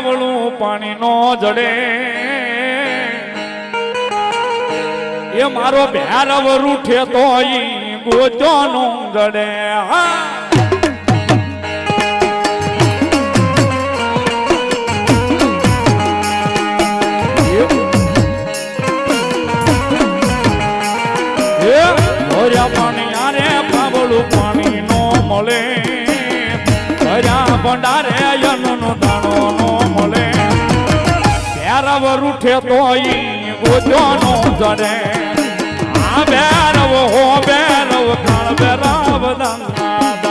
પાવળું પાણી નો જડે એ મારો ભેરવ રૂઠે તો ગોચો નો જડે પાણી આરે પાવળું પાણી નો મળે ભંડારે યનું દાણો નો મળે ભેરવ રૂઠે તો ગોચો નો જડે આ ભેરવ હો ભેરવ કાળ ભેરવ દંગા